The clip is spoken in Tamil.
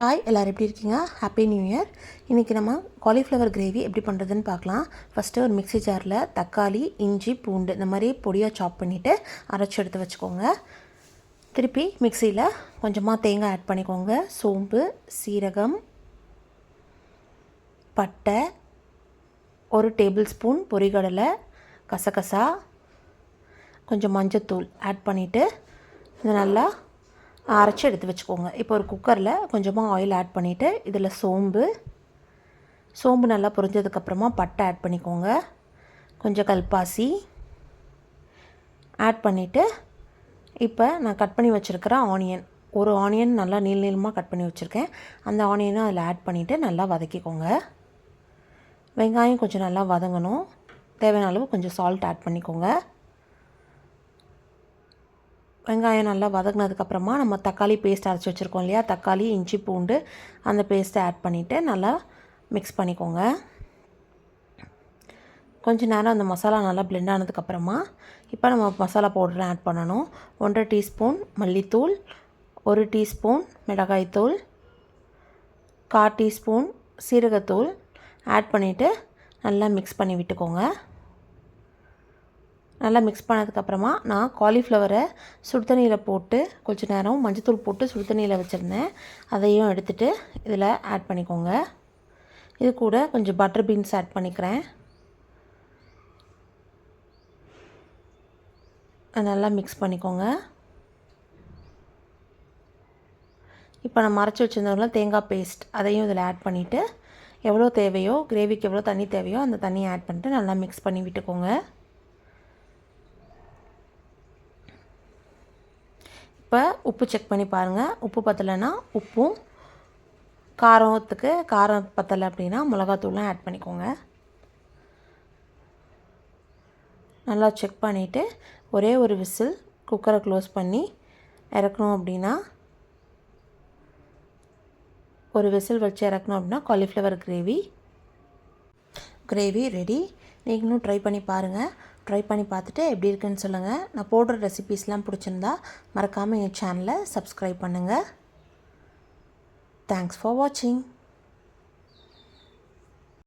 ஹாய் எல்லோரும் எப்படி இருக்கீங்க? Happy new year. இன்றைக்கி நம்ம காலிஃப்ளவர் கிரேவி எப்படி பண்ணுறதுன்னு பார்க்கலாம். ஃபஸ்ட்டு ஒரு மிக்ஸி ஜாரில் தக்காளி, இஞ்சி, பூண்டு இந்த மாதிரி பொடியாக சாப் பண்ணிவிட்டு அரைச்சி எடுத்து வச்சுக்கோங்க. திருப்பி மிக்ஸியில் கொஞ்சமாக தேங்காய் ஆட் பண்ணிக்கோங்க. சோம்பு, சீரகம், பட்டை, ஒரு டேபிள் ஸ்பூன் பொரிகடலை, கசகசா, கொஞ்சம் மஞ்சத்தூள் ஆட் பண்ணிவிட்டு இதை நல்லா அரைச்சி எடுத்து வச்சுக்கோங்க. இப்போ ஒரு குக்கரில் கொஞ்சமாக ஆயில் ஆட் பண்ணிவிட்டு இதில் சோம்பு நல்லா பொரிஞ்சதுக்கப்புறமா பட்டை ஆட் பண்ணிக்கோங்க. கொஞ்சம் கல்பாசி ஆட் பண்ணிவிட்டு இப்போ நான் கட் பண்ணி வச்சுருக்கிற ஒரு ஆனியன் நல்லா நீளமாக கட் பண்ணி வச்சுருக்கேன். அந்த ஆனியனை அதில் ஆட் பண்ணிவிட்டு நல்லா வதக்கிக்கோங்க. வெங்காயம் கொஞ்சம் நல்லா வதங்கணும். தேவையான அளவு கொஞ்சம் சால்ட் ஆட் பண்ணிக்கோங்க. வெங்காயம் நல்லா வதங்கினதுக்கப்புறமா நம்ம தக்காளி பேஸ்ட் அரைச்சி வச்சுருக்கோம் இல்லையா, தக்காளி, இஞ்சி, பூண்டு அந்த பேஸ்ட்டை ஆட் பண்ணிவிட்டு நல்லா மிக்ஸ் பண்ணிக்கோங்க. கொஞ்சம் நேரம் அந்த மசாலா நல்லா பிளெண்ட் ஆனதுக்கப்புறமா இப்போ நம்ம மசாலா பவுடரை ஆட் பண்ணணும். 1.5 டீஸ்பூன் மல்லித்தூள், 1 டீஸ்பூன் மிளகாய்த்தூள், 1/4 டீஸ்பூன் சீரகத்தூள் ஆட் பண்ணிவிட்டு நல்லா மிக்ஸ் பண்ணி விட்டுக்கோங்க. நல்லா மிக்ஸ் பண்ணதுக்கப்புறமா நான் காலிஃப்ளவரை சுடு தண்ணியில் போட்டு கொஞ்சம் நேரம் மஞ்சத்தூள் போட்டு சுடு தண்ணியில் வச்சுருந்தேன். அதையும் எடுத்துகிட்டு இதில் ஆட் பண்ணிக்கோங்க. இது கூட கொஞ்சம் பட்டர் பீன்ஸ் ஆட் பண்ணிக்கிறேன். நல்லா மிக்ஸ் பண்ணிக்கோங்க. இப்போ நம்ம அரைச்சி வச்சுருந்தோம்ல தேங்காய் பேஸ்ட் அதையும் இதில் ஆட் பண்ணிவிட்டு எவ்வளோ தேவையோ கிரேவிக்கு எவ்வளோ தண்ணி தேவையோ அந்த தண்ணியை ஆட் பண்ணிட்டு நல்லா மிக்ஸ் பண்ணி விட்டுக்கோங்க. இப்போ உப்பு செக் பண்ணி பாருங்கள். உப்பு பத்தலைன்னா உப்பும், காரம் பத்தலை அப்படின்னா மிளகாத்தூளும் ஆட் பண்ணிக்கோங்க. நல்லா செக் பண்ணிவிட்டு ஒரே ஒரு விசில் குக்கரை க்ளோஸ் பண்ணி இறக்கணும். அப்படின்னா ஒரு விசில் வச்சு இறக்கணும் அப்படின்னா காலிஃப்ளவர் கிரேவி ரெடி. நீங்களும் ட்ரை பண்ணி பாருங்கள். ட்ரை பண்ணி பார்த்துட்டு எப்படி இருக்குன்னு சொல்லுங்கள். நான் போடுற ரெசிபீஸ்லாம் பிடிச்சிருந்தா மறக்காமல் என் சேனலை சப்ஸ்கிரைப் பண்ணுங்கள். தேங்க்ஸ் ஃபார் வாட்சிங்.